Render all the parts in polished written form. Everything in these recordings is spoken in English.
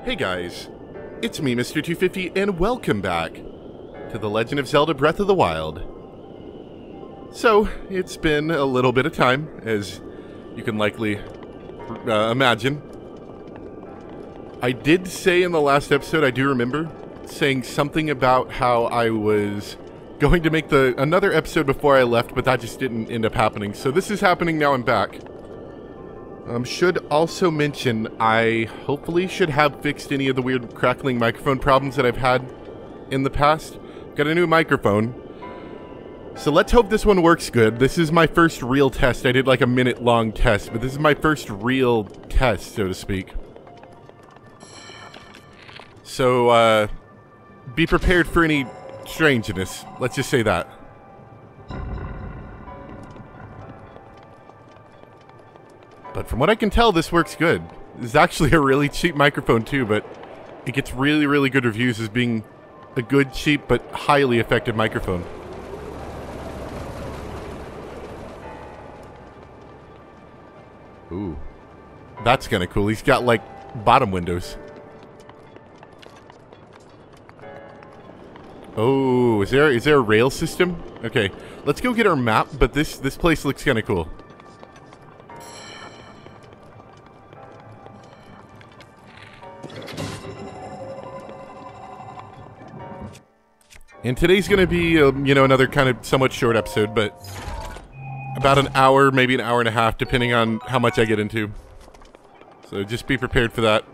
Hey guys, it's me, Mr. 250, and welcome back to The Legend of Zelda Breath of the Wild. So, it's been a little bit of time, as you can likely imagine. I did say in the last episode, I do remember, saying something about how I was going to make another episode before I left, but that just didn't end up happening. So this is happening now. I'm back. Should also mention, I hopefully should have fixed any of the weird crackling microphone problems that I've had in the past. Got a new microphone. So let's hope this one works good. This is my first real test. I did like a minute-long test, but this is my first real test, so to speak. So, be prepared for any strangeness. Let's just say that. But from what I can tell, this works good. This is actually a really cheap microphone too, but it gets really, really good reviews as being a good, cheap, but highly effective microphone. Ooh. That's kind of cool. He's got, like, bottom windows. Oh, is there a rail system? Okay, let's go get our map, but this place looks kind of cool. And today's going to be, you know, another kind of somewhat short episode, but about an hour, maybe an hour and a half, depending on how much I get into. So just be prepared for that.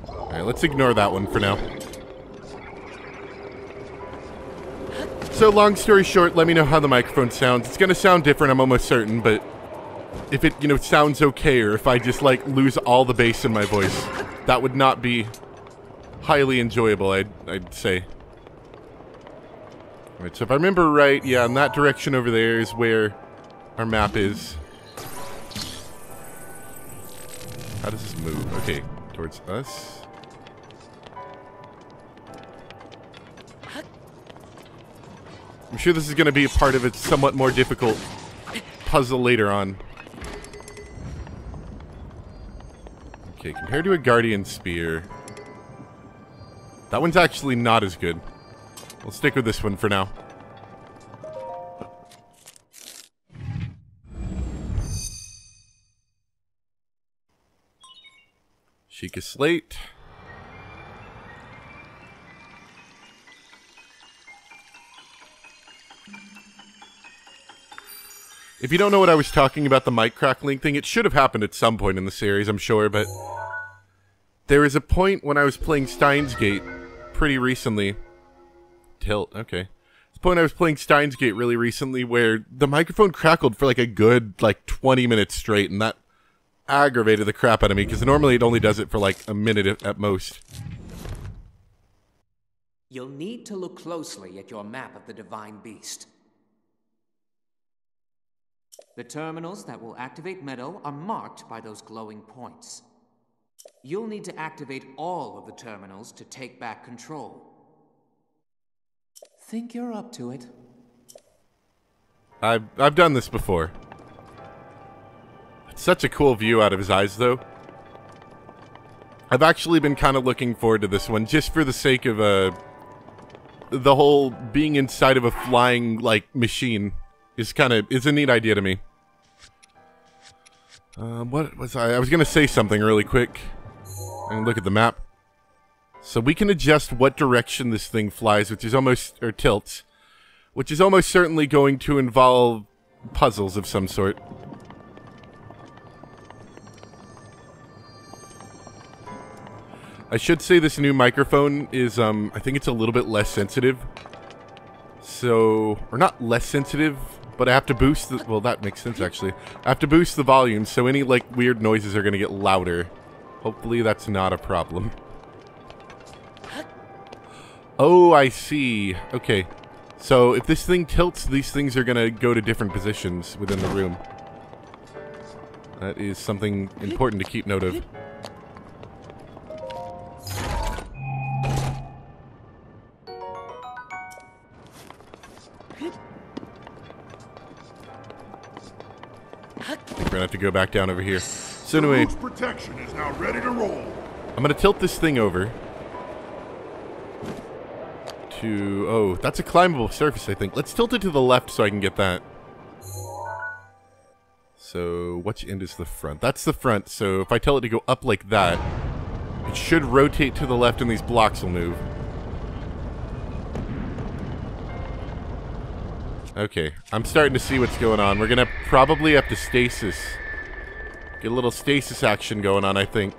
Alright, let's ignore that one for now. So long story short, let me know how the microphone sounds. It's going to sound different, I'm almost certain, but if it, you know, sounds okay, or if I just, like, lose all the bass in my voice, that would not be highly enjoyable, I'd say. Alright, so if I remember right, yeah, in that direction over there is where our map is. How does this move? Okay, towards us. I'm sure this is going to be a part of a somewhat more difficult puzzle later on. Okay, compared to a Guardian Spear, that one's actually not as good. We'll stick with this one for now. Sheikah Slate. If you don't know what I was talking about, the mic crackling thing, it should have happened at some point in the series, I'm sure, but there was a point when I was playing Steins Gate pretty recently. Tilt, okay. The point I was playing Steins Gate really recently where the microphone crackled for like a good, 20 minutes straight, and that aggravated the crap out of me, because normally it only does it for like a minute at most. You'll need to look closely at your map of the Divine Beast. The terminals that will activate Meadow are marked by those glowing points. You'll need to activate all of the terminals to take back control. Think you're up to it? I've done this before. It's such a cool view out of his eyes, though. I've actually been kind of looking forward to this one, just for the sake of the whole being inside of a flying, machine is a neat idea to me. What was I was gonna say something really quick. And look at the map. So we can adjust what direction this thing flies, which is or tilts, which is almost certainly going to involve puzzles of some sort. I should say this new microphone is, I think it's a little bit less sensitive. So, or not less sensitive, but I have to boost the, well, that makes sense actually. I have to boost the volume, so any, weird noises are going to get louder. Hopefully that's not a problem. Oh, I see. Okay. So, if this thing tilts, these things are going to go to different positions within the room. That is something important to keep note of. I think we're gonna have to go back down over here. So anyway, protection is now ready to roll. I'm gonna tilt this thing over to... Oh, that's a climbable surface, I think. Let's tilt it to the left so I can get that. So, which end is the front? That's the front, so if I tell it to go up like that, it should rotate to the left and these blocks will move. Okay, I'm starting to see what's going on. We're gonna probably have to stasis. Get a little stasis action going on, I think.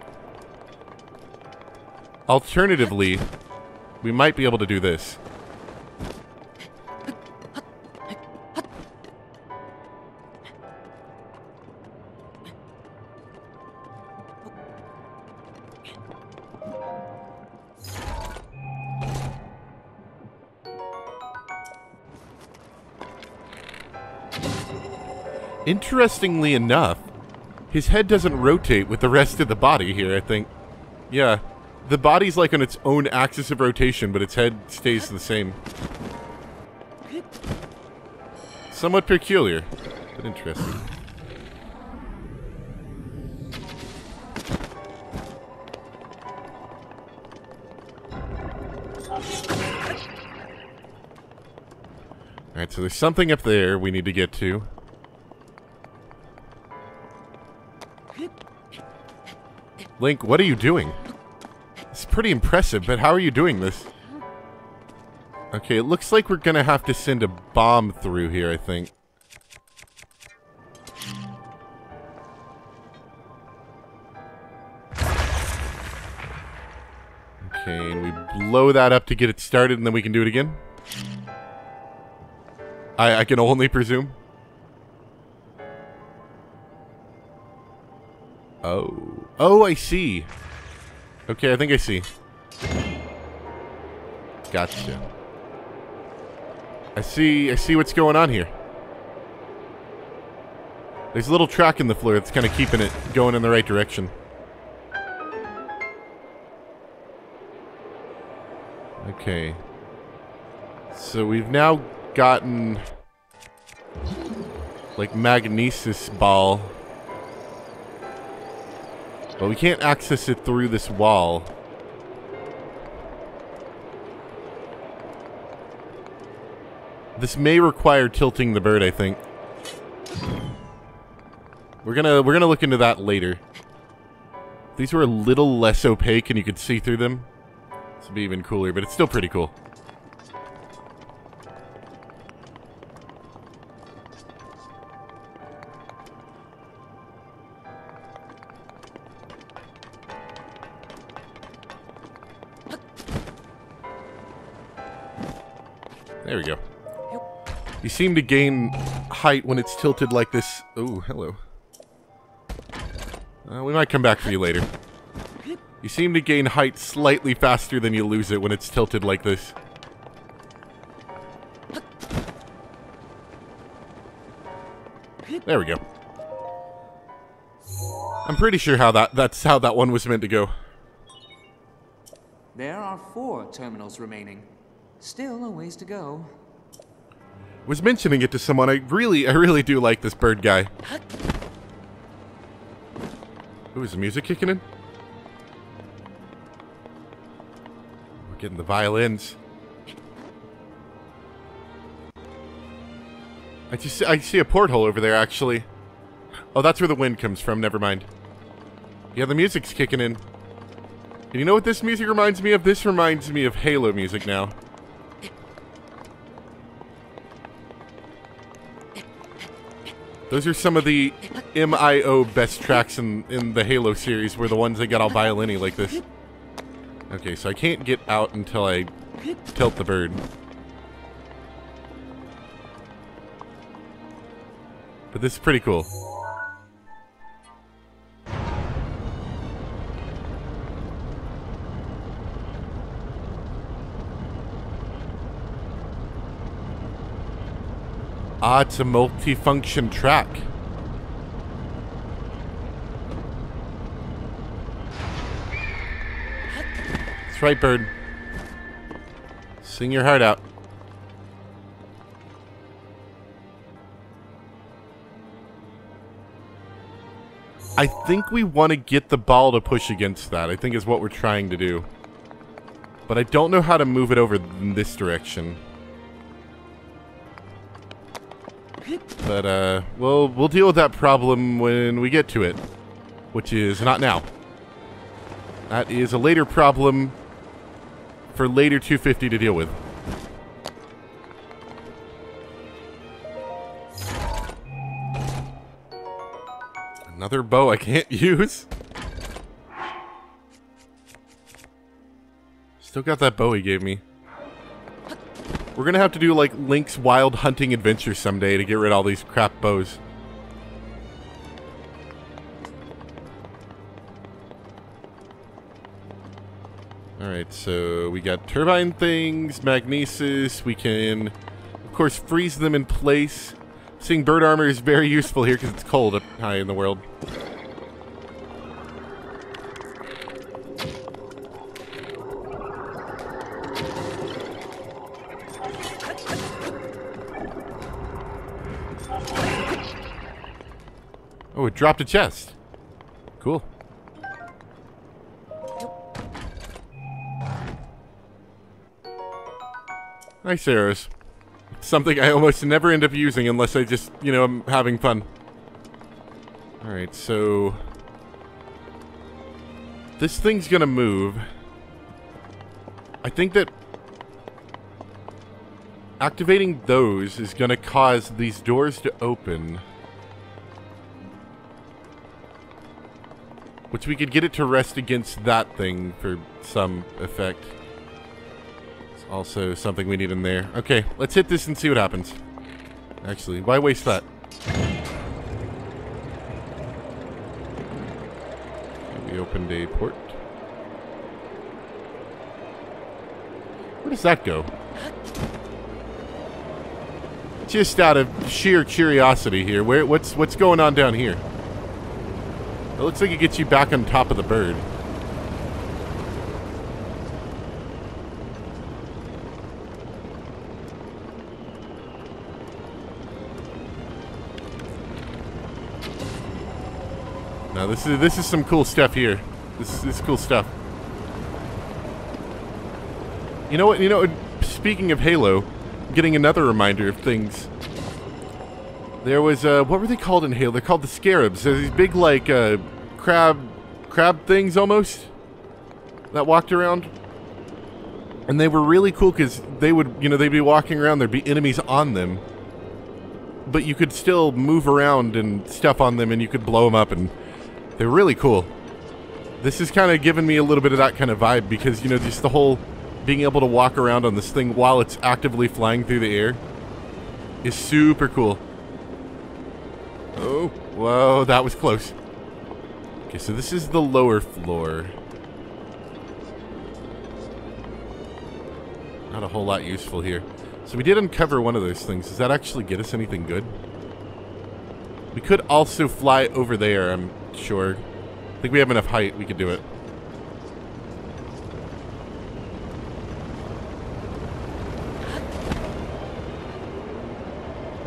Alternatively, we might be able to do this. Interestingly enough, his head doesn't rotate with the rest of the body here, I think. Yeah, the body's like on its own axis of rotation, but its head stays the same. Somewhat peculiar, but interesting. Alright, so there's something up there we need to get to. Link, what are you doing? It's pretty impressive, but how are you doing this? Okay, it looks like we're gonna have to send a bomb through here, I think. Okay, and we blow that up to get it started, and then we can do it again? I can only presume. Oh. Oh, I see. Okay, I think I see. Gotcha. I see what's going on here. There's a little track in the floor that's kind of keeping it going in the right direction. Okay. So we've now gotten like magnesis ball. But we can't access it through this wall. This may require tilting the bird, I think. We're gonna look into that later. If these were a little less opaque and you could see through them, this would be even cooler, but it's still pretty cool. There we go. You seem to gain height when it's tilted like this. Oh, hello. We might come back for you later. You seem to gain height slightly faster than you lose it when it's tilted like this. There we go. I'm pretty sure that's how that one was meant to go. There are 4 terminals remaining. Still a ways to go. Was mentioning it to someone. I really do like this bird guy. Ooh, is the music kicking in? We're getting the violins. I see a porthole over there, actually. Oh, that's where the wind comes from. Never mind. Yeah, the music's kicking in. And you know what this music reminds me of? This reminds me of Halo music now. Those are some of the MIO best tracks in the Halo series, were the ones that got all violin-y like this. Okay, so I can't get out until I tilt the bird. But this is pretty cool. Ah, it's a multi-function track. That's right, bird. Sing your heart out. I think we want to get the ball to push against that. I think is what we're trying to do. But I don't know how to move it over in this direction. But, we'll deal with that problem when we get to it. Which is not now. That is a later problem for later 250 to deal with. Another bow I can't use. Still got that bow he gave me. We're gonna have to do like Link's Wild Hunting Adventure someday to get rid of all these crap bows. Alright, so we got turbine things, magnesis, we can, of course, freeze them in place. Seeing bird armor is very useful here because it's cold up high in the world. Oh, it dropped a chest. Cool. Nice arrows. Something I almost never end up using unless I just, you know, I'm having fun. Alright, so... this thing's gonna move. I think that... activating those is gonna cause these doors to open. Which we could get it to rest against that thing for some effect. It's also something we need in there. Okay, let's hit this and see what happens. Actually, why waste that? We opened a port. Where does that go? Just out of sheer curiosity here, what's going on down here? It looks like it gets you back on top of the bird. Now this is some cool stuff here. This is cool stuff. You know what? Speaking of Halo, I'm getting another reminder of things. There was, what were they called in Halo? They're called the Scarabs. They're these big, like, crab things, almost, that walked around. And they were really cool, because they would, they'd be walking around, there'd be enemies on them. But you could still move around and stuff on them, and you could blow them up, and they're really cool. This is kind of giving me a little bit of that kind of vibe, because, just the whole being able to walk around on this thing while it's actively flying through the air is super cool. Oh, whoa, that was close. Okay, so this is the lower floor. Not a whole lot useful here. So we did uncover one of those things. Does that actually get us anything good? We could also fly over there, I'm sure. I think we have enough height, we could do it.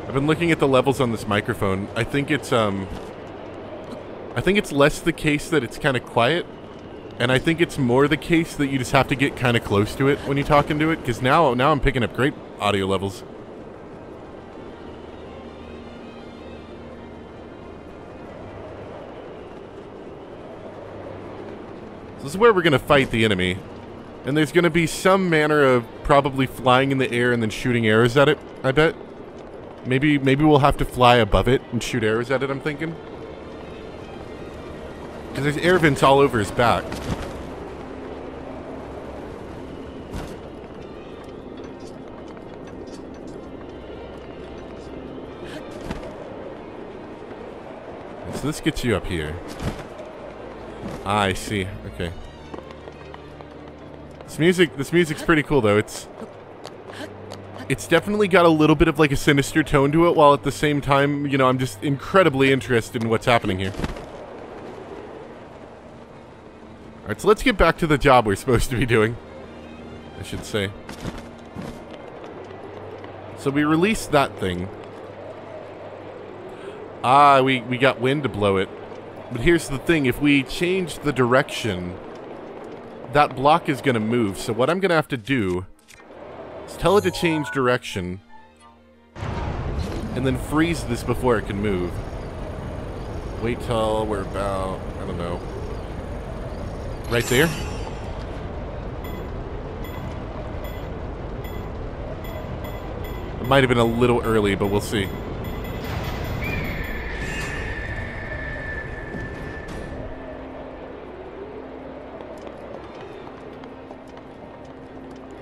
I've been looking at the levels on this microphone. I think it's less the case that it's kind of quiet, and I think it's more the case that you just have to get kind of close to it when you talk into it, because now I'm picking up great audio levels. So this is where we're going to fight the enemy, and there's going to be some manner of probably flying in the air and then shooting arrows at it, I bet. Maybe we'll have to fly above it and shoot arrows at it, I'm thinking. Because there's air vents all over his back. So this gets you up here. Ah, I see. Okay. This music's pretty cool, though. It's definitely got a little bit of like a sinister tone to it, while at the same time, I'm just incredibly interested in what's happening here. Alright, so let's get back to the job we're supposed to be doing, I should say. So we released that thing. Ah, we got wind to blow it. But here's the thing, if we change the direction, that block is going to move. So what I'm going to have to do is tell it to change direction and then freeze this before it can move. Wait till we're about, I don't know, right there. It might have been a little early, but we'll see.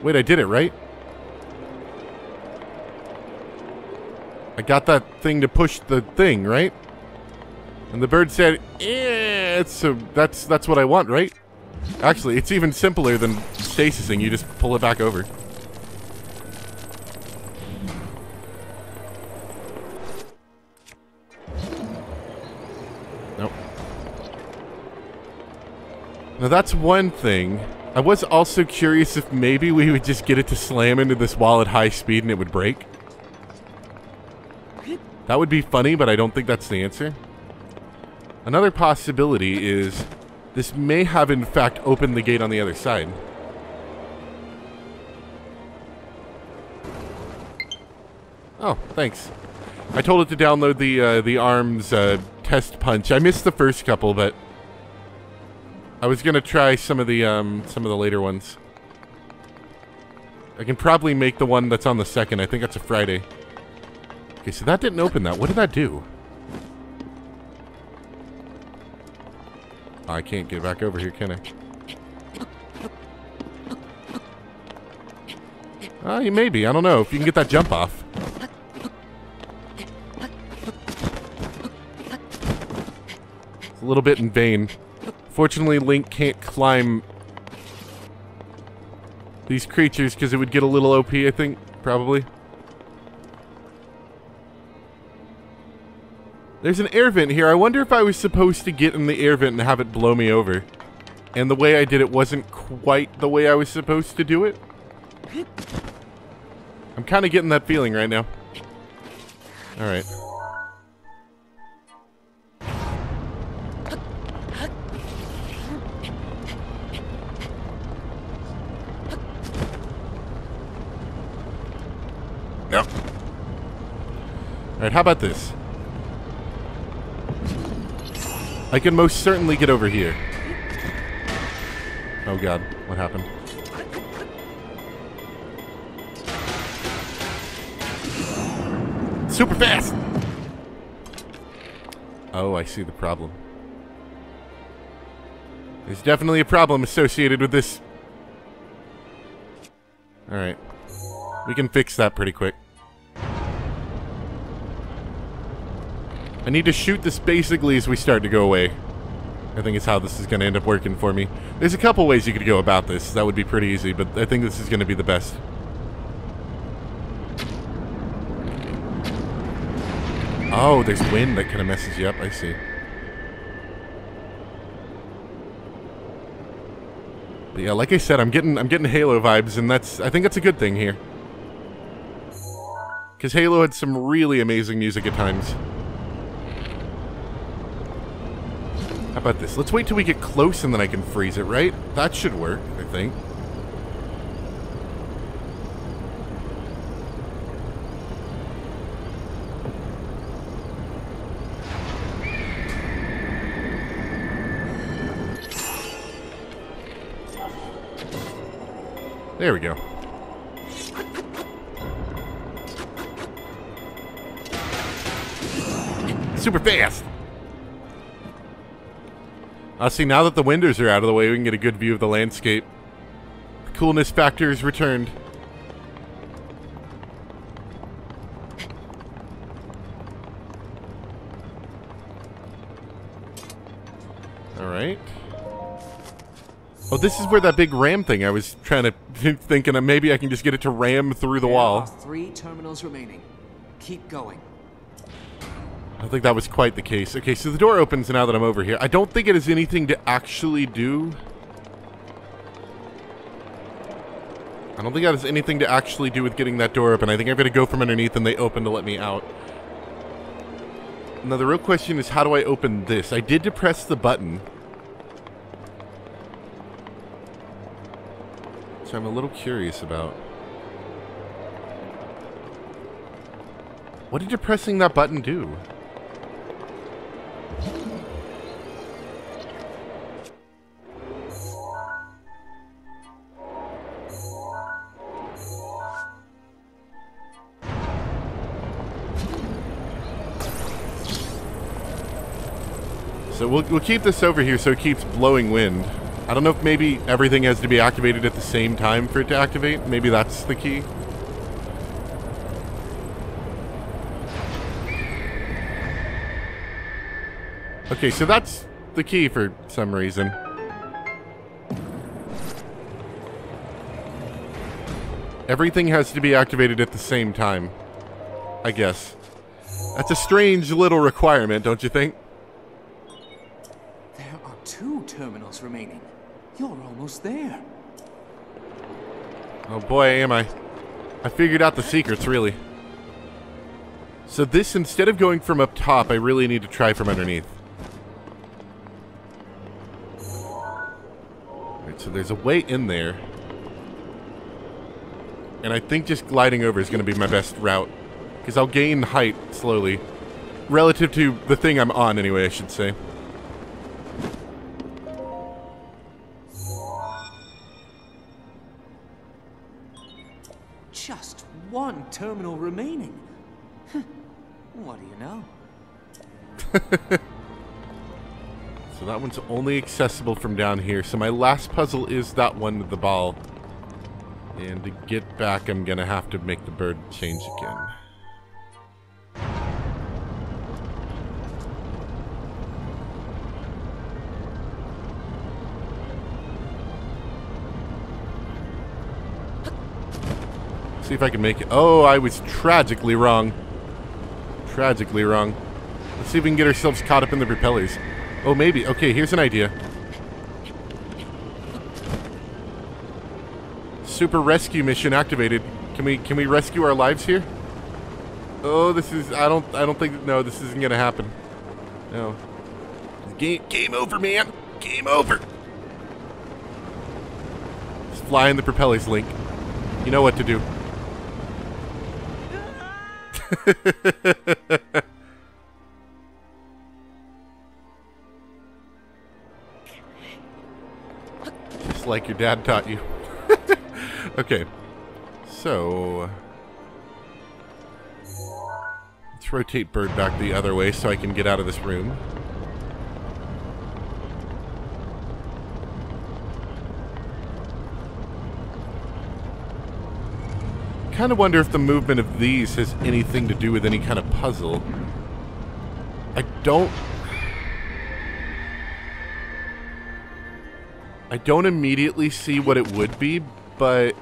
Wait, I did it, right? I got that thing to push the thing, right? And the bird said, "Yeah, that's what I want, right?" Actually, it's even simpler than stasising. You just pull it back over. Nope. Now that's one thing. I was also curious if maybe we would just get it to slam into this wall at high speed and it would break. That would be funny, but I don't think that's the answer. Another possibility is this may have in fact opened the gate on the other side. Oh, thanks. I told it to download the ARMS test punch. I missed the first couple, but I was gonna try some of the later ones. I can probably make the one that's on the 2nd. I think that's a Friday. Okay, so that didn't open that. What did that do? Oh, I can't get back over here, can I? Maybe. I don't know. If you can get that jump off. It's a little bit in vain. Fortunately, Link can't climb these creatures because it would get a little OP, I think. Probably. There's an air vent here. I wonder if I was supposed to get in the air vent and have it blow me over. And the way I did it wasn't quite the way I was supposed to do it. I'm kind of getting that feeling right now. Alright. Yep. Alright, how about this? I can most certainly get over here. Oh god, what happened? Super fast! Oh, I see the problem. There's definitely a problem associated with this. Alright. We can fix that pretty quick. I need to shoot this basically as we start to go away. I think it's how this is going to end up working for me. There's a couple ways you could go about this. That would be pretty easy, but I think this is going to be the best. Oh, there's wind that kind of messes you up. I see. But yeah, like I said, I'm getting Halo vibes, and I think that's a good thing here. Because Halo had some really amazing music at times. How about this? Let's wait till we get close and then I can freeze it, right? That should work, I think. There we go. Super fast! See, now that the windows are out of the way, we can get a good view of the landscape. The coolness factor is returned. Alright. Oh, this is where that big ram thing I was trying to thinking of maybe I can just get it to ram through the wall. There are 3 terminals remaining. Keep going. I think that was quite the case. Okay, so the door opens now that I'm over here. I don't think it has anything to actually do. I don't think that has anything to actually do with getting that door open. I think I've got to go from underneath and they open to let me out. Now the real question is, how do I open this? I did depress the button. So I'm a little curious about. What did depressing that button do? So we'll keep this over here so it keeps blowing wind. I don't know if maybe everything has to be activated at the same time for it to activate. Maybe that's the key. Okay, so that's the key for some reason. Everything has to be activated at the same time, I guess. That's a strange little requirement, don't you think? There are 2 terminals remaining. You're almost there. Oh boy, am I. I figured out the secrets, really. So this, instead of going from up top, I really need to try from underneath. Alright, so there's a way in there. And I think just gliding over is going to be my best route. Because I'll gain height slowly. Relative to the thing I'm on, anyway, I should say. Just 1 terminal remaining. What do you know? So that one's only accessible from down here. So my last puzzle is that one with the ball. And to get back, I'm going to have to make the bird change again. See if I can make it. Oh, I was tragically wrong. Tragically wrong. Let's see if we can get ourselves caught up in the propellers. Oh, maybe. Okay, here's an idea. Super rescue mission activated. Can we rescue our lives here? Oh, this is I don't think no, this isn't gonna happen. No. Game over, man. Game over. Just fly in the propellers, Link. You know what to do. Just like your dad taught you. Okay, so let's rotate Bird back the other way so I can get out of this room. Kind of wonder if the movement of these has anything to do with any kind of puzzle. I don't immediately see what it would be, but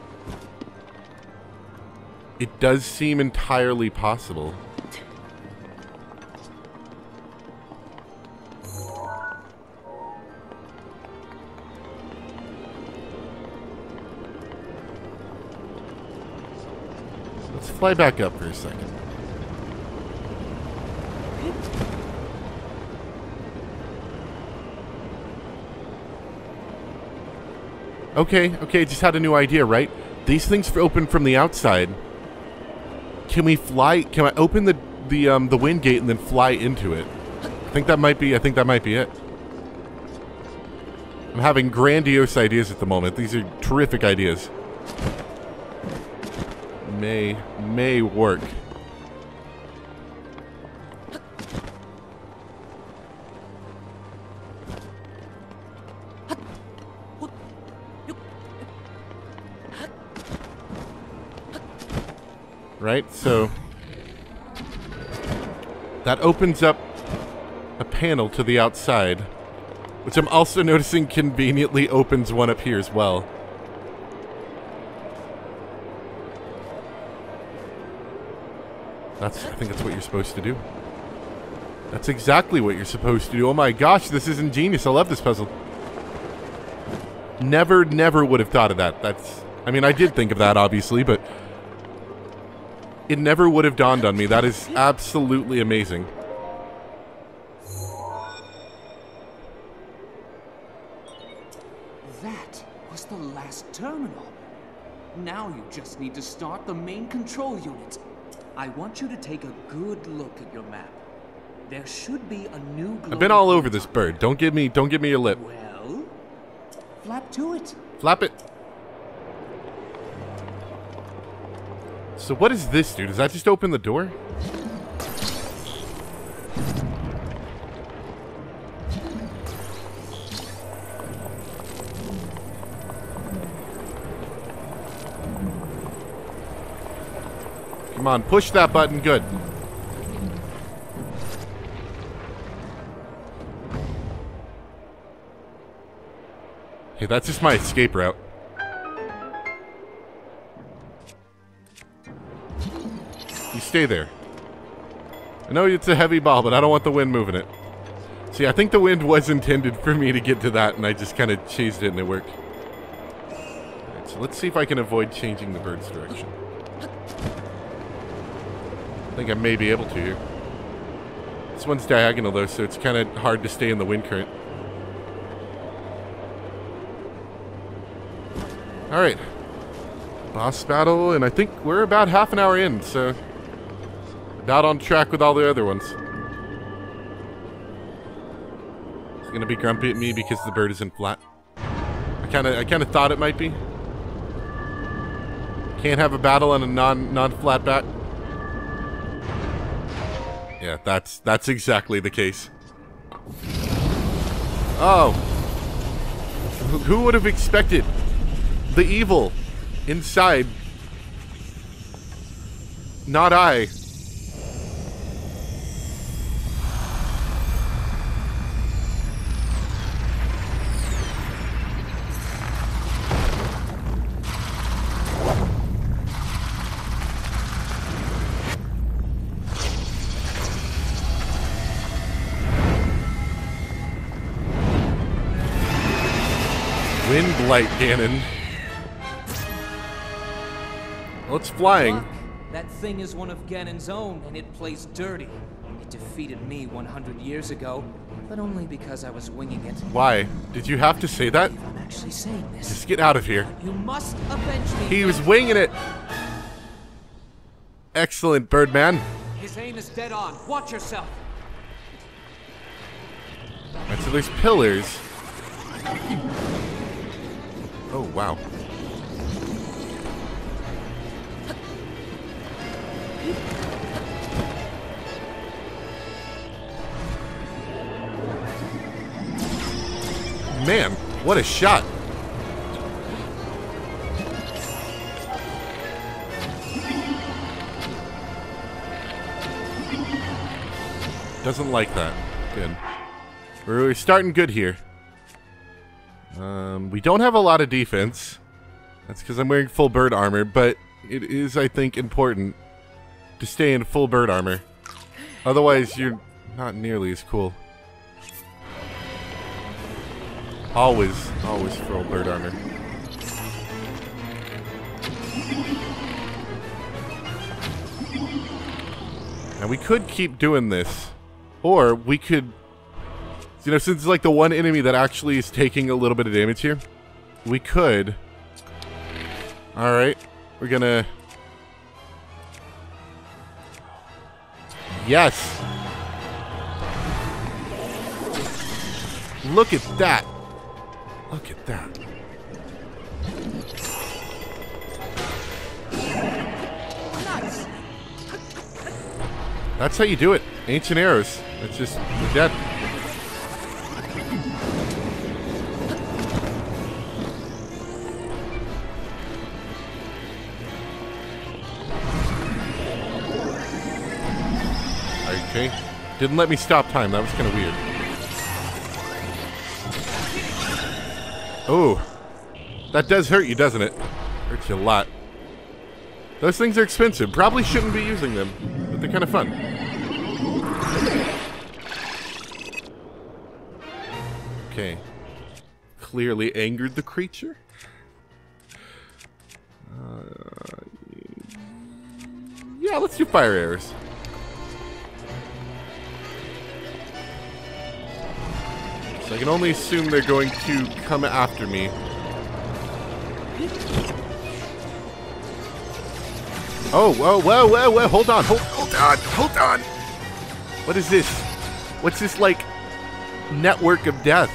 it does seem entirely possible. Let's fly back up for a second. Okay, just had a new idea, right? These things open from the outside. Can we fly? Can I open the wind gate and then fly into it? I think that might be it. I'm having grandiose ideas at the moment. These are terrific ideas. May work. Right, so that opens up a panel to the outside, which I'm also noticing conveniently opens one up here as well. I think that's what you're supposed to do. That's exactly what you're supposed to do. Oh my gosh, this is ingenious. I love this puzzle. Never would have thought of that. I mean, I did think of that, obviously, but it never would have dawned on me. That is absolutely amazing. that was the last terminal. Now you just need to start the main control unit. I want you to take a good look at your map. There should be a new glowing I've been all over this bird. Don't give me your lip. Well, flap to it. Flap it. So what does this do? Does that just open the door? Come on, push that button. Good. Hey, that's just my escape route. You stay there. I know it's a heavy ball, but I don't want the wind moving it. See, I think the wind was intended for me to get to that, and I just kind of chased it and it worked. Alright, so let's see if I can avoid changing the bird's direction. I think I may be able to here. This one's diagonal though, so it's kind of hard to stay in the wind current. Alright. Boss battle, and I think we're about half an hour in, so about on track with all the other ones. It's gonna be grumpy at me because the bird isn't flat. I kinda thought it might be. Can't have a battle on a non-flat back. Yeah, that's exactly the case. Oh. Who would have expected the evil inside? Not I. Wind blight cannon. Well, it's flying. Look, that thing is one of Ganon's own, and it plays dirty. It defeated me 100 years ago, but only because I was winging it. Why? Did you have to say that? I'm actually saying this. Just get out of here. You must avenge me. He was winging it. Excellent, Birdman. His aim is dead on. Watch yourself. Alright, so there's pillars. Oh, wow. Man, what a shot. Doesn't like that. Good. We're starting good here. We don't have a lot of defense. That's because I'm wearing full bird armor, but it is, I think, important to stay in full bird armor. Otherwise, you're not nearly as cool. Always full bird armor. Now, we could keep doing this, or we could... You know, since it's like the one enemy that actually is taking a little bit of damage here, we could... Alright, we're gonna... Yes! Look at that! Look at that. That's how you do it. Ancient arrows. It's just, you're dead. Okay. Didn't let me stop time. That was kind of weird. Oh. That does hurt you, doesn't it? Hurts you a lot. Those things are expensive. Probably shouldn't be using them, but they're kind of fun. Okay. Clearly angered the creature. Yeah, let's do fire arrows. So I can only assume they're going to come after me. Oh, whoa, whoa, whoa, whoa, hold on, hold on. What is this? What's this, like, network of death?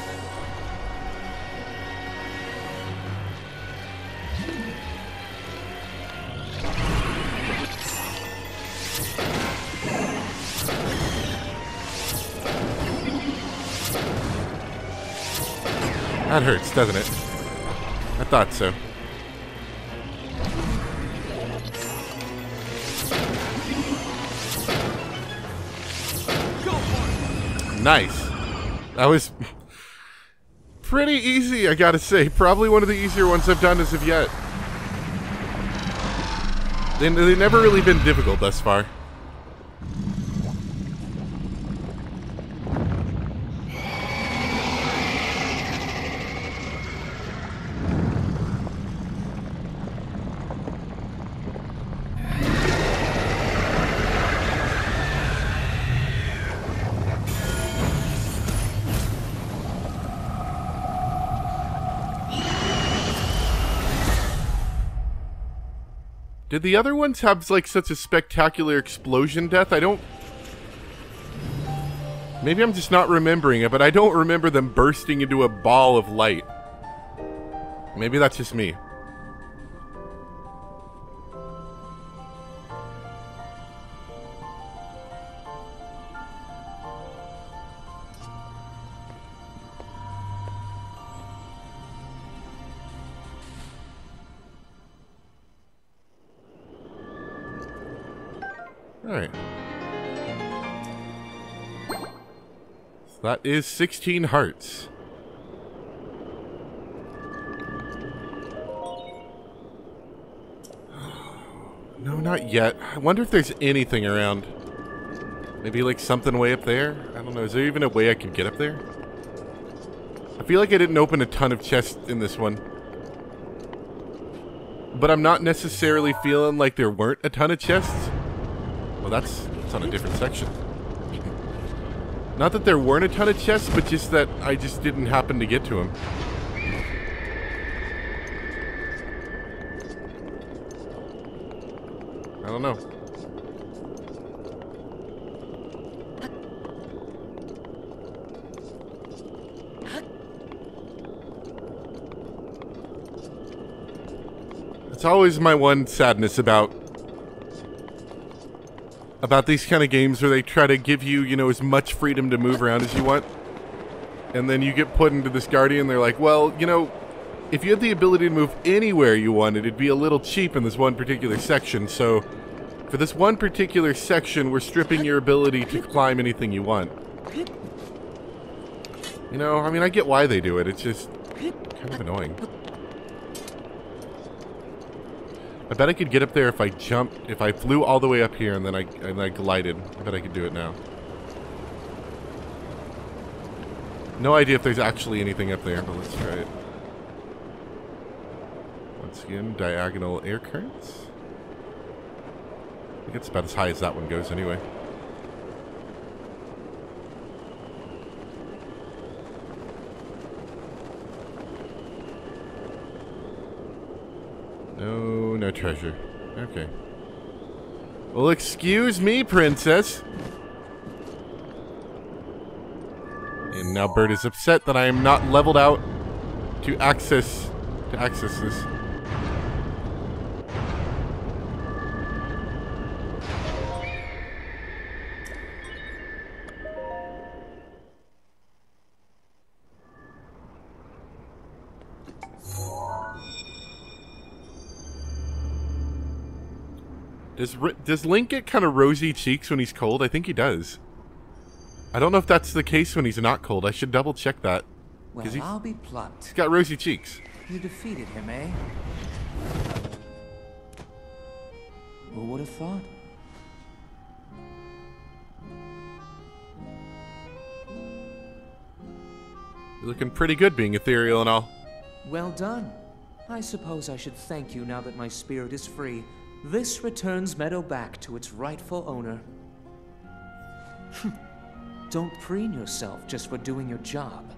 That hurts, doesn't it? I thought so. Nice. That was pretty easy, I gotta say. Probably one of the easier ones I've done as of yet. They've never really been difficult thus far. Did the other ones have, like, such a spectacular explosion death? I don't... Maybe I'm just not remembering it, but I don't remember them bursting into a ball of light. Maybe that's just me. Alright. So that is 16 hearts. No, not yet. I wonder if there's anything around. Maybe like something way up there? I don't know. Is there even a way I can get up there? I feel like I didn't open a ton of chests in this one. But I'm not necessarily feeling like there weren't a ton of chests. Well, that's on a different section. Not that there weren't a ton of chests, but just that I just didn't happen to get to them. I don't know. It's always my one sadness about these kind of games where they try to give you, you know, as much freedom to move around as you want. And then you get put into this Guardian, they're like, well, you know, if you had the ability to move anywhere you wanted, it'd be a little cheap in this one particular section. So, for this one particular section, we're stripping your ability to climb anything you want. You know, I mean, I get why they do it. It's just kind of annoying. I bet I could get up there if I jumped, if I flew all the way up here and then I glided. I bet I could do it now. No idea if there's actually anything up there, but let's try it. Once again, diagonal air currents. I think it's about as high as that one goes anyway. No treasure. Okay. Well, excuse me, princess. And now Bird is upset that I am not leveled out to access this. Does Link get kind of rosy cheeks when he's cold? I think he does. I don't know if that's the case when he's not cold. I should double check that. Well, I'll be blunt. He's got rosy cheeks. You defeated him, eh? Who would have thought? You're looking pretty good being ethereal and all. Well done. I suppose I should thank you now that my spirit is free. This returns Meadow back to its rightful owner. Don't preen yourself just for doing your job.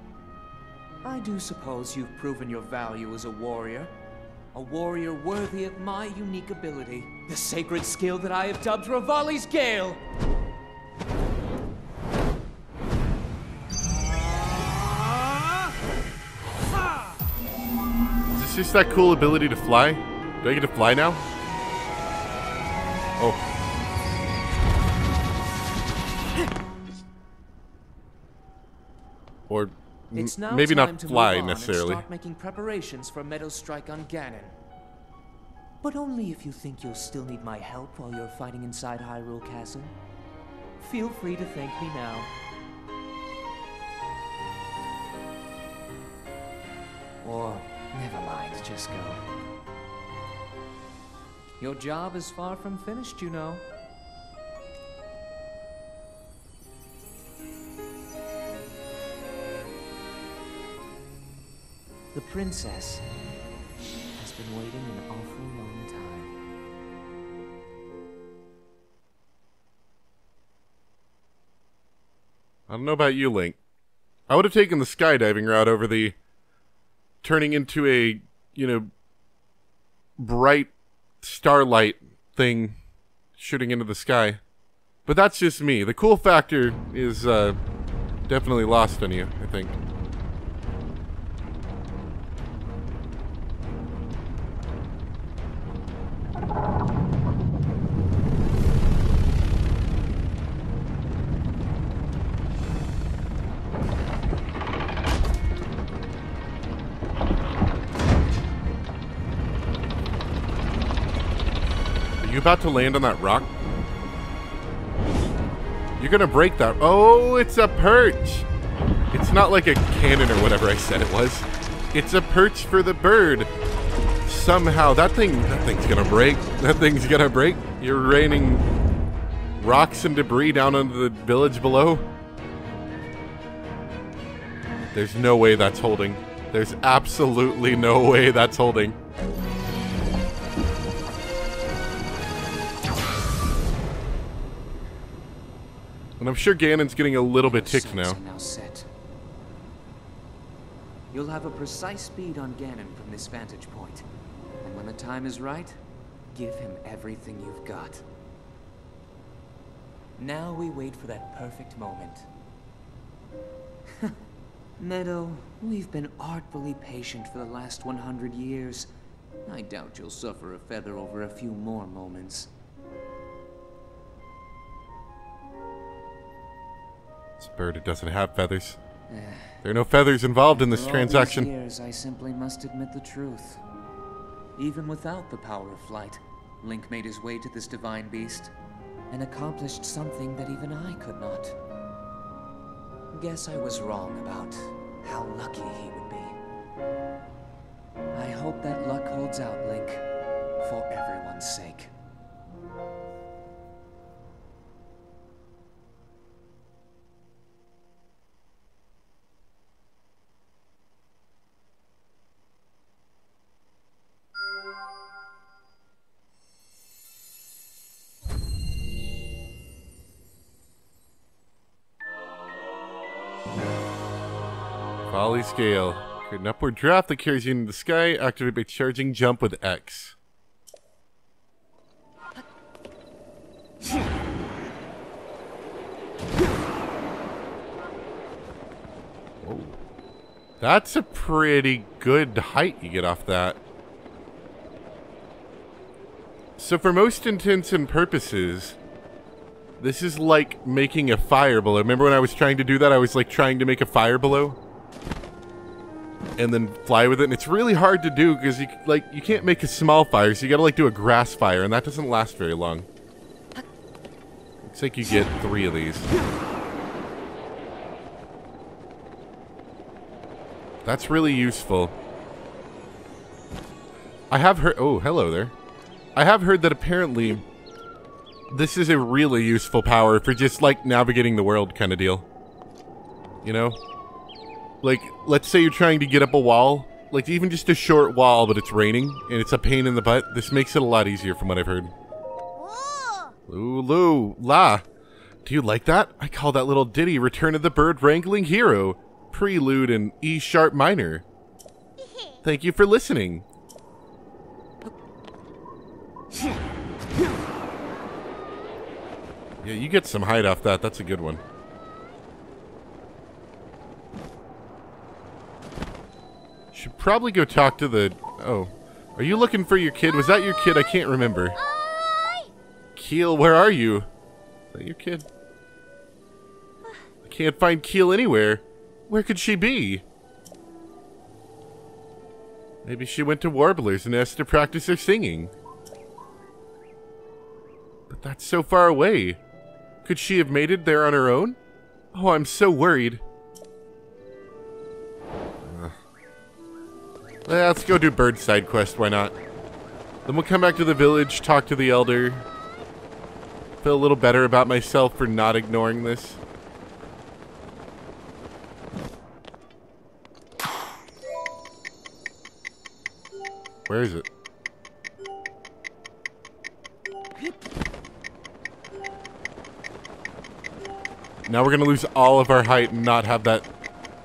I do suppose you've proven your value as a warrior. A warrior worthy of my unique ability. The sacred skill that I have dubbed Rivali's Gale. Is this just that cool ability to fly? Do I get to fly now? Oh. Or It's now maybe time not to fly move on necessarily. And start making preparations for Meadow's strike on Ganon. But only if you think you'll still need my help while you're fighting inside Hyrule Castle. Feel free to thank me now. Or, never mind, just go. Your job is far from finished, you know. The princess has been waiting an awful long time. I don't know about you, Link. I would have taken the skydiving route over the turning into a, bright starlight thing shooting into the sky. But that's just me. The cool factor is definitely lost on you, I think. You about to land on that rock? You're gonna break that. Oh, it's a perch. It's not like a cannon or whatever I said it was. It's a perch for the bird. Somehow that thing's gonna break. That thing's gonna break. You're raining rocks and debris down onto the village below. There's no way that's holding. There's absolutely no way that's holding. And I'm sure Ganon's getting a little bit ticked now. Set. You'll have a precise speed on Ganon from this vantage point. And when the time is right, give him everything you've got. Now we wait for that perfect moment. Meadow, we've been artfully patient for the last 100 years. I doubt you'll suffer a feather over a few more moments. This bird, it doesn't have feathers. There are no feathers involved in this transaction. For all these years, I simply must admit the truth. Even without the power of flight, Link made his way to this divine beast and accomplished something that even I could not. Guess I was wrong about how lucky he would be. I hope that luck holds out, Link, for everyone's sake. Volley scale. Create an upward draft that carries you into the sky. Activate by charging jump with X. Whoa. That's a pretty good height you get off that. So for most intents and purposes, this is like making a fire below. Remember when I was trying to do that? I was like trying to make a fire below and then fly with it, and it's really hard to do because you can't make a small fire, so you gotta like do a grass fire, and that doesn't last very long. Looks like you get 3 of these. That's really useful. I have heard... Oh, hello there. I have heard that apparently this is a really useful power for just like navigating the world kind of deal. You know? Like, let's say you're trying to get up a wall, like even just a short wall, but it's raining, and it's a pain in the butt. This makes it a lot easier from what I've heard. Lulu, la. Do you like that? I call that little ditty Return of the Bird Wrangling Hero, Prelude in E sharp minor. Thank you for listening. Yeah, you get some height off that. That's a good one. Should probably go talk to the... Oh. Are you looking for your kid? Was that your kid? I can't remember. Keel, where are you? Is that your kid? I can't find Keel anywhere. Where could she be? Maybe she went to Warbler's Nest to practice her singing. But that's so far away. Could she have made it there on her own? Oh, I'm so worried. Let's go do bird side quest, why not? Then we'll come back to the village, talk to the elder. Feel a little better about myself for not ignoring this. Where is it? Now we're gonna lose all of our height and not have that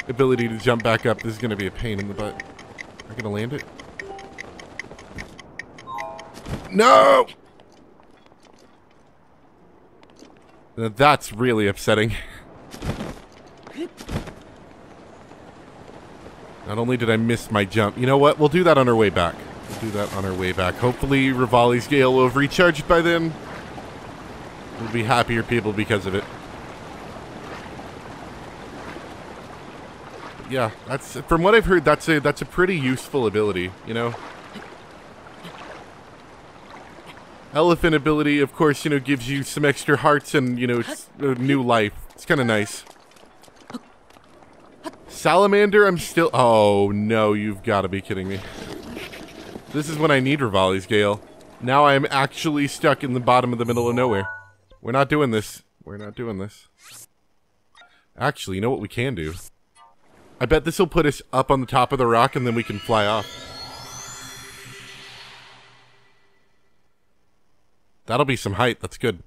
ability to jump back up. This is gonna be a pain in the butt. Am I gonna land it? No! Now that's really upsetting. Not only did I miss my jump, you know what? We'll do that on our way back. We'll do that on our way back. Hopefully Rivali's Gale will have recharged by then. We'll be happier people because of it. Yeah, that's, from what I've heard, that's a pretty useful ability, you know? Elephant ability, of course, you know, gives you some extra hearts and, you know, new life. It's kind of nice. Salamander, I'm still... Oh, no, you've got to be kidding me. This is when I need Rivali's Gale. Now I'm actually stuck in the bottom of the middle of nowhere. We're not doing this. We're not doing this. Actually, you know what we can do? I bet this will put us up on the top of the rock and then we can fly off. That'll be some height. That's good.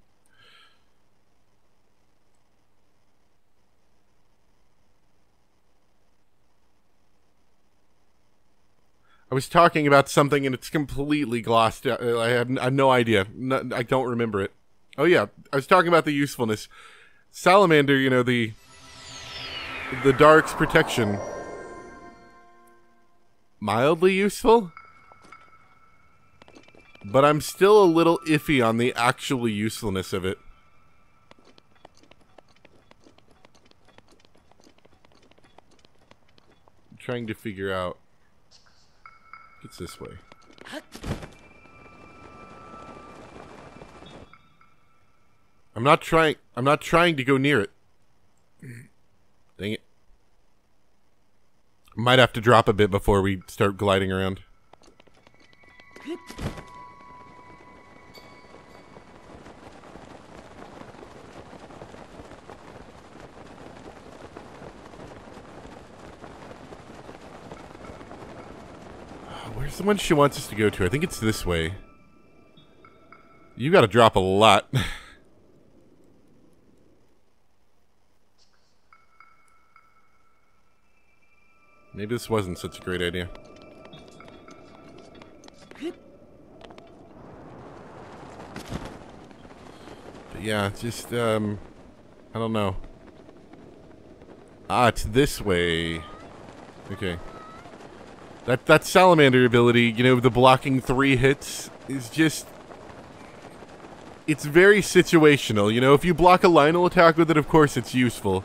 I was talking about something and it's completely glossed out. I have no idea. No, I don't remember it. Oh yeah, I was talking about the usefulness. Salamander, you know, the Dark's protection. Mildly useful? But I'm still a little iffy on the actual usefulness of it. I'm trying to figure out. It's this way. I'm not trying to go near it. Dang it. Might have to drop a bit before we start gliding around. Where's the one she wants us to go to? I think it's this way. You gotta drop a lot. Maybe this wasn't such a great idea. But yeah, just, I don't know. Ah, it's this way. Okay. That salamander ability, you know, the blocking 3 hits is just... It's very situational, you know? If you block a Lionel attack with it, of course it's useful.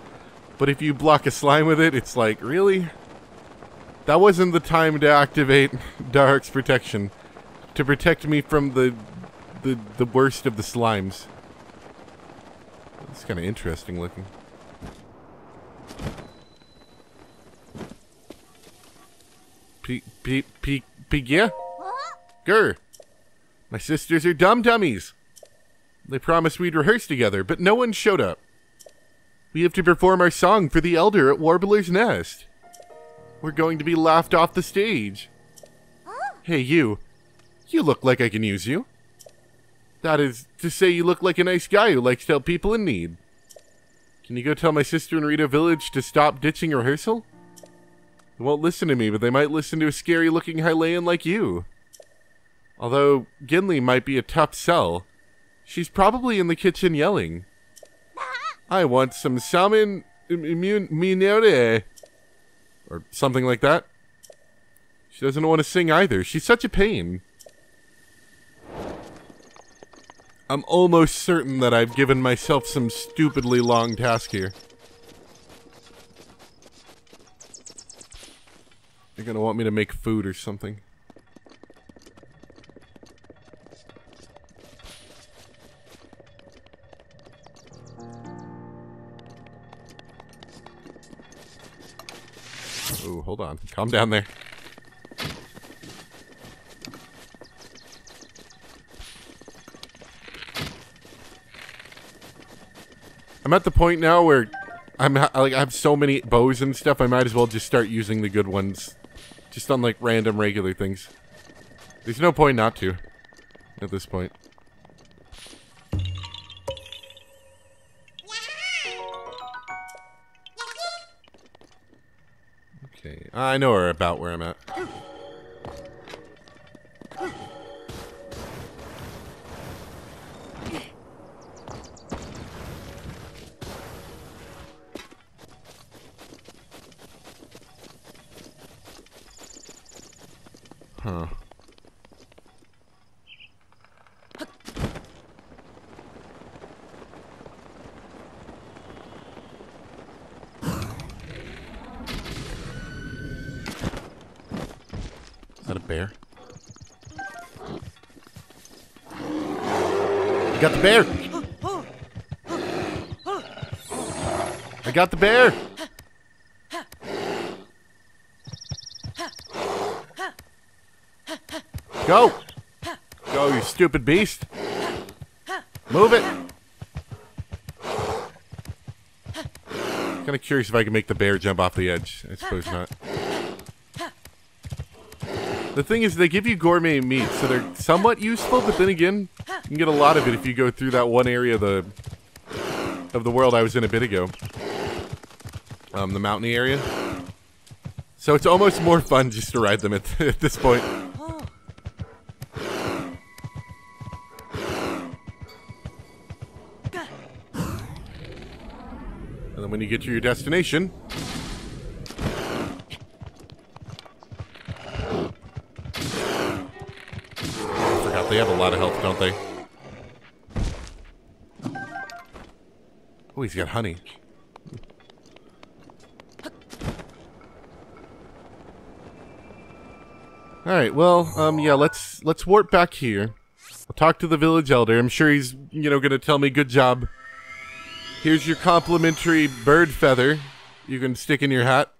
But if you block a slime with it, it's like, really? That wasn't the time to activate Dark's protection. To protect me from the worst of the slimes. It's kind of interesting looking. Yeah? Grr. My sisters are dummies. They promised we'd rehearse together, but no one showed up. We have to perform our song for the Elder at Warbler's Nest. We're going to be laughed off the stage. Hey, you. You look like I can use you. That is to say, you look like a nice guy who likes to help people in need. Can you go tell my sister in Rito Village to stop ditching rehearsal? They won't listen to me, but they might listen to a scary-looking Hylian like you. Although, Ginley might be a tough sell. She's probably in the kitchen yelling. I want some salmon minore. Or something like that. She doesn't want to sing either. She's such a pain. I'm almost certain that I've given myself some stupidly long task here. They're gonna want me to make food or something. Oh, hold on. Calm down there. I'm at the point now where I have so many bows and stuff, I might as well just start using the good ones. Just on, like, random regular things. There's no point not to. At this point. Okay, I know about where I'm at. Huh. Is that a bear? I got the bear! I got the bear! Go! Go, you stupid beast! Move it! Kinda curious if I can make the bear jump off the edge. I suppose not. The thing is, they give you gourmet meat, so they're somewhat useful, but then again, you can get a lot of it if you go through that one area of the world I was in a bit ago. The mountainy area. So it's almost more fun just to ride them at this point. And then when you get to your destination... I forgot they have a lot of health, don't they? Oh, he's got honey. Alright, well, yeah, let's warp back here. I'll talk to the village elder. I'm sure he's, gonna tell me good job. Here's your complimentary bird feather you can stick in your hat.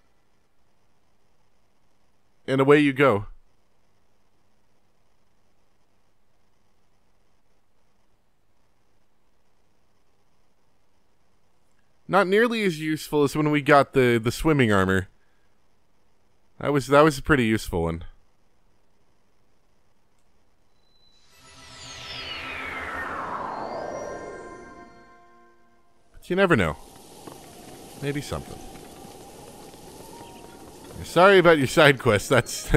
And away you go. Not nearly as useful as when we got the swimming armor. That was a pretty useful one. You never know. Maybe something. Sorry about your side quest. That's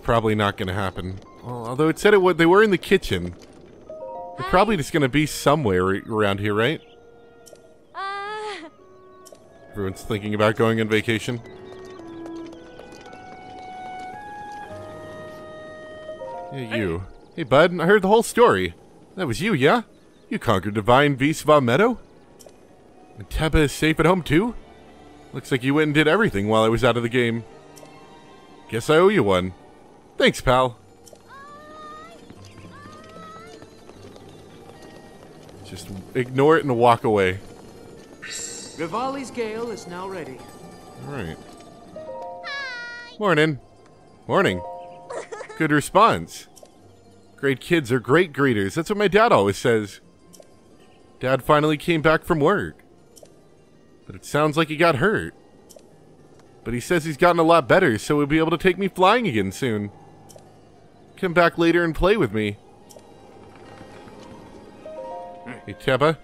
probably not going to happen. Well, although it said they were in the kitchen. They're probably just going to be somewhere around here, right? Everyone's thinking about going on vacation. Yeah, you. Hey, bud. I heard the whole story. That was you, yeah? You conquered Divine Visva Meadow? And Teba is safe at home, too? Looks like you went and did everything while I was out of the game. Guess I owe you one. Thanks, pal. Just ignore it and walk away. Rivali's gale is now ready. Alright. Morning. Morning. Good response. Great kids are great greeters. That's what my dad always says. Dad finally came back from work. But it sounds like he got hurt. But he says he's gotten a lot better, so he'll be able to take me flying again soon. Come back later and play with me. Hey, Teba.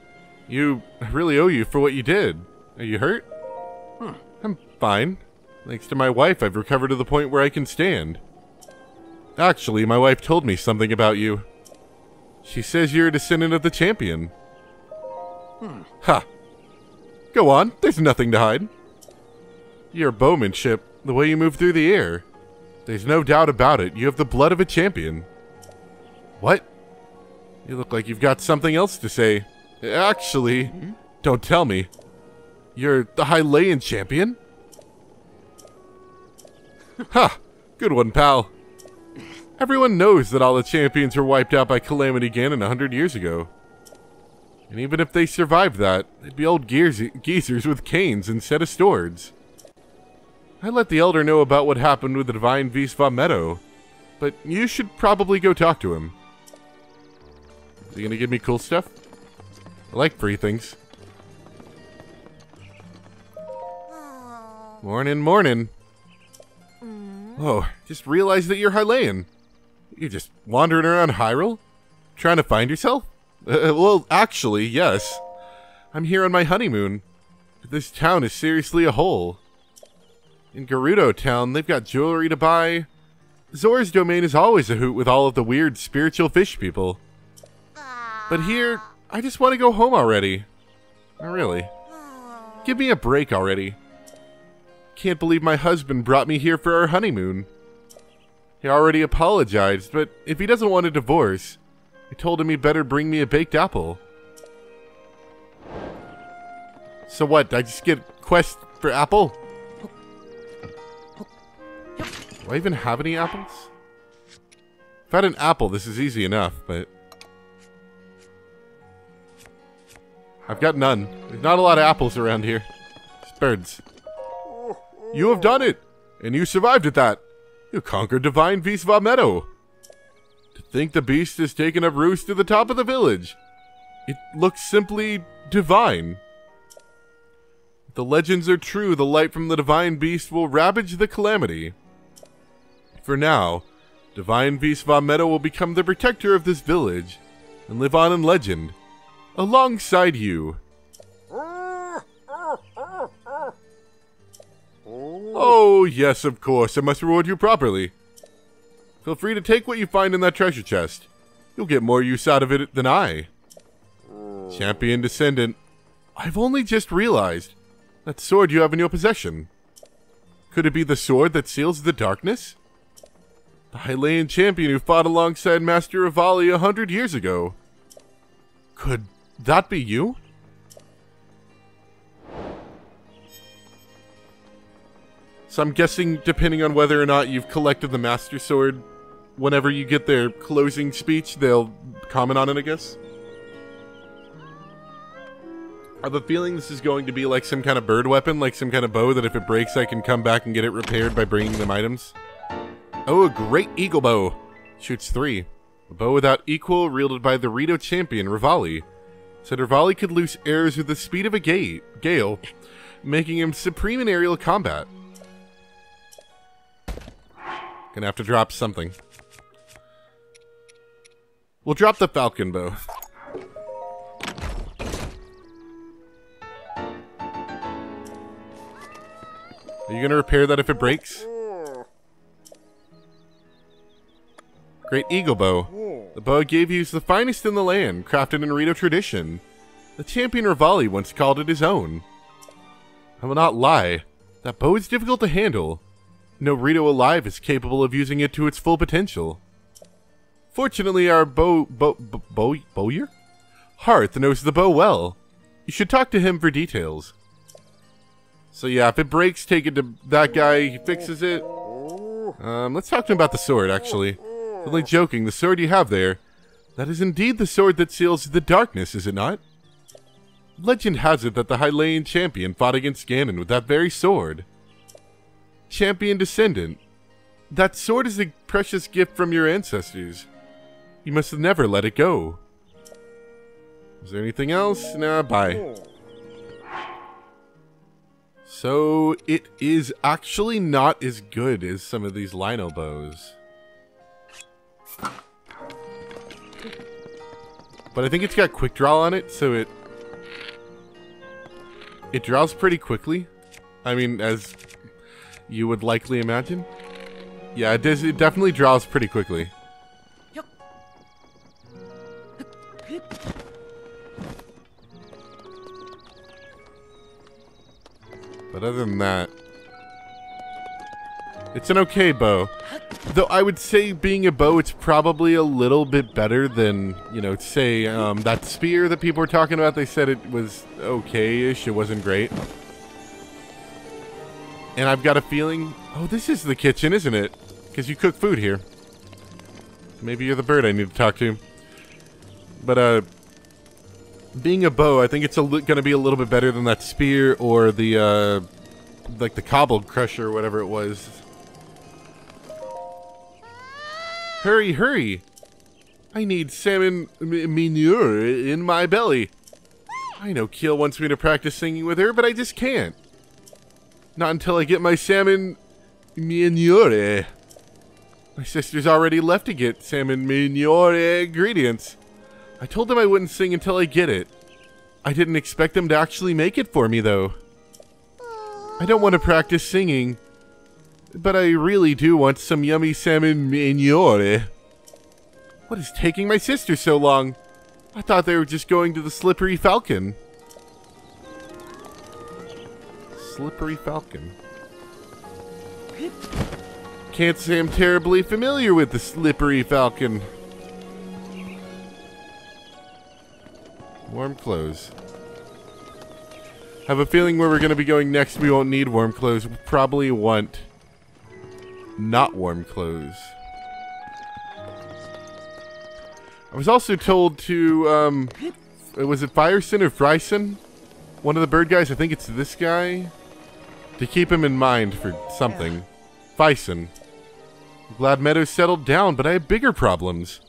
I really owe you for what you did. Are you hurt? Huh. I'm fine. Thanks to my wife, I've recovered to the point where I can stand. Actually, my wife told me something about you. She says you're a descendant of the champion. Ha! Go on, there's nothing to hide. Your bowmanship, the way you move through the air. There's no doubt about it, you have the blood of a champion. What? You look like you've got something else to say. Actually, don't tell me. You're the Hylian champion? Ha! Good one, pal. Everyone knows that all the champions were wiped out by Calamity Ganon 100 years ago. And even if they survived that, they'd be old geezers with canes instead of swords. I let the Elder know about what happened with the Divine Beast Va Meadow, but you should probably go talk to him. Is he gonna give me cool stuff? I like free things. Morning, morning. Oh, just realized that you're Hylian. You're just wandering around Hyrule? Trying to find yourself? Well, actually, yes. I'm here on my honeymoon. This town is seriously a hole. In Gerudo Town, they've got jewelry to buy. Zora's domain is always a hoot with all of the weird spiritual fish people. But here, I just want to go home already. Not really. Give me a break already. Can't believe my husband brought me here for our honeymoon. He already apologized, but if he doesn't want a divorce, I told him he better bring me a baked apple. So what, I just get a quest for apple? Do I even have any apples? If I had an apple, this is easy enough, but... I've got none. There's not a lot of apples around here. Just birds. You have done it! And you survived at that! You conquered Divine Beast Va Meadow! To think the beast has taken up roost to the top of the village! It looks simply divine. If the legends are true, the light from the Divine Beast will ravage the calamity. For now, Divine Beast Va Meadow will become the protector of this village, and live on in legend, alongside you. Oh, yes, of course. I must reward you properly. Feel free to take what you find in that treasure chest. You'll get more use out of it than I. Champion Descendant, I've only just realized that sword you have in your possession. Could it be the sword that seals the darkness? The Hylian champion who fought alongside Master Rivali 100 years ago. Could that be you? So I'm guessing, depending on whether or not you've collected the Master Sword, whenever you get their closing speech, they'll comment on it, I guess. I have a feeling this is going to be like some kind of bird weapon, like some kind of bow that if it breaks I can come back and get it repaired by bringing them items. Oh, a great eagle bow. Shoots 3. A bow without equal, wielded by the Rito champion, Rivali. Said Rivali could loose arrows with the speed of a gale, making him supreme in aerial combat. Gonna have to drop something. We'll drop the falcon bow. Are you gonna repair that if it breaks? Great eagle bow. The bow I gave you is the finest in the land, crafted in Rito tradition. The champion Rivali once called it his own. I will not lie, that bow is difficult to handle. No Rito alive is capable of using it to its full potential. Fortunately, our bowyer? Hearth knows the bow well. You should talk to him for details. So yeah, if it breaks, take it to that guy, he fixes it. Let's talk to him about the sword, actually. Only joking, the sword you have there, that is indeed the sword that seals the darkness, is it not? Legend has it that the Hylian champion fought against Ganon with that very sword. Champion Descendant, that sword is a precious gift from your ancestors. You must never let it go. Is there anything else? Nah, bye. So, it is actually not as good as some of these Lino bows. But I think it's got quick draw on it, so it draws pretty quickly. I mean, as you would likely imagine. Yeah, it does. It definitely draws pretty quickly. But other than that, it's an okay bow. Though I would say being a bow, it's probably a little bit better than, you know, say, that spear that people were talking about. They said it was okay-ish. It wasn't great. And I've got a feeling... Oh, this is the kitchen, isn't it? Because you cook food here. Maybe you're the bird I need to talk to. But, being a bow, I think it's going to be a little bit better than that spear or the, like the cobble crusher or whatever it was. Hurry, hurry! I need salmon manure in my belly. I know Keel wants me to practice singing with her, but I just can't. Not until I get my salmon manure. My sister's already left to get salmon manure ingredients. I told them I wouldn't sing until I get it. I didn't expect them to actually make it for me, though. I don't want to practice singing, but I really do want some yummy salmon manure. What is taking my sister so long? I thought they were just going to the Slippery Falcon. Slippery Falcon. Can't say I'm terribly familiar with the Slippery Falcon. Warm clothes. Have a feeling where we're going to be going next, we won't need warm clothes. We'll probably want not warm clothes. I was also told to, was it Fireson or Fryson? One of the bird guys, I think it's this guy. To keep him in mind for something. Fison. Glad Meadows settled down, but I have bigger problems.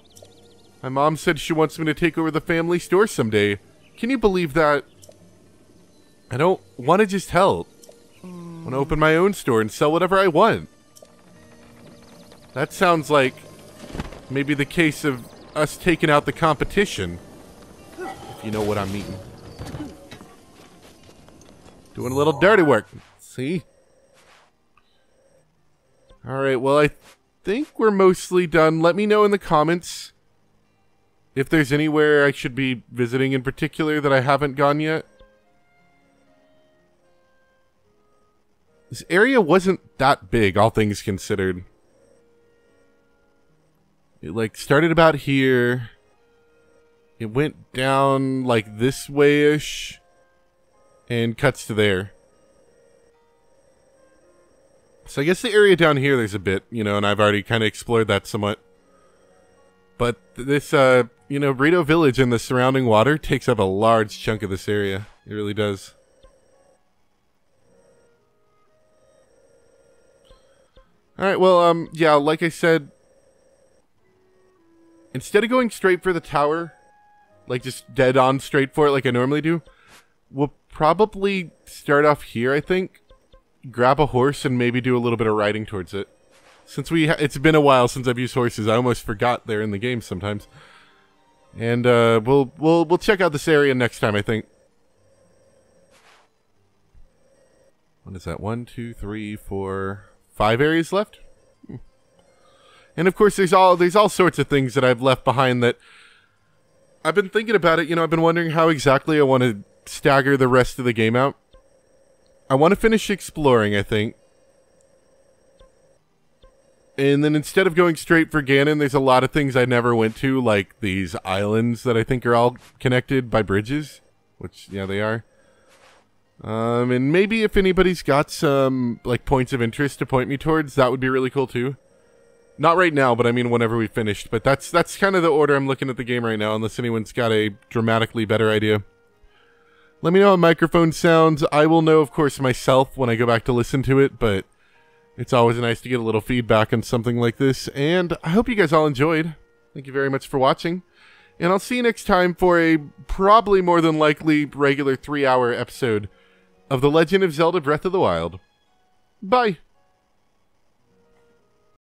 My mom said she wants me to take over the family store someday. Can you believe that? I don't want to just help. I want to open my own store and sell whatever I want. That sounds like maybe the case of us taking out the competition. If you know what I mean. Doing a little dirty work. See? Alright, well, I think we're mostly done. Let me know in the comments if there's anywhere I should be visiting in particular that I haven't gone yet. This area wasn't that big, all things considered. It, like, started about here. It went down, like, this way-ish. And cuts to there. So I guess the area down here, there's a bit, you know, and I've already kind of explored that somewhat. But this, you know, Rito Village and the surrounding water takes up a large chunk of this area. It really does. Alright, well, yeah, like I said, instead of going straight for the tower, like just dead on straight for it like I normally do, we'll probably start off here, I think. Grab a horse and maybe do a little bit of riding towards it. Since it's been a while since I've used horses, I almost forgot they're in the game sometimes. And we'll check out this area next time, I think. What is that? 1, 2, 3, 4, 5 areas left. And of course, there's all sorts of things that I've left behind that I've been thinking about it. You know, I've been wondering how exactly I want to stagger the rest of the game out. I want to finish exploring, I think. And then instead of going straight for Ganon, there's a lot of things I never went to, like these islands that I think are all connected by bridges. Which, yeah, they are. And maybe if anybody's got some, like, points of interest to point me towards, that would be really cool, too. Not right now, but I mean whenever we finished. But that's kind of the order I'm looking at the game right now, unless anyone's got a dramatically better idea. Let me know how microphone sounds. I will know, of course, myself when I go back to listen to it, but it's always nice to get a little feedback on something like this. And I hope you guys all enjoyed. Thank you very much for watching. And I'll see you next time for a probably more than likely regular 3-hour episode of The Legend of Zelda Breath of the Wild. Bye!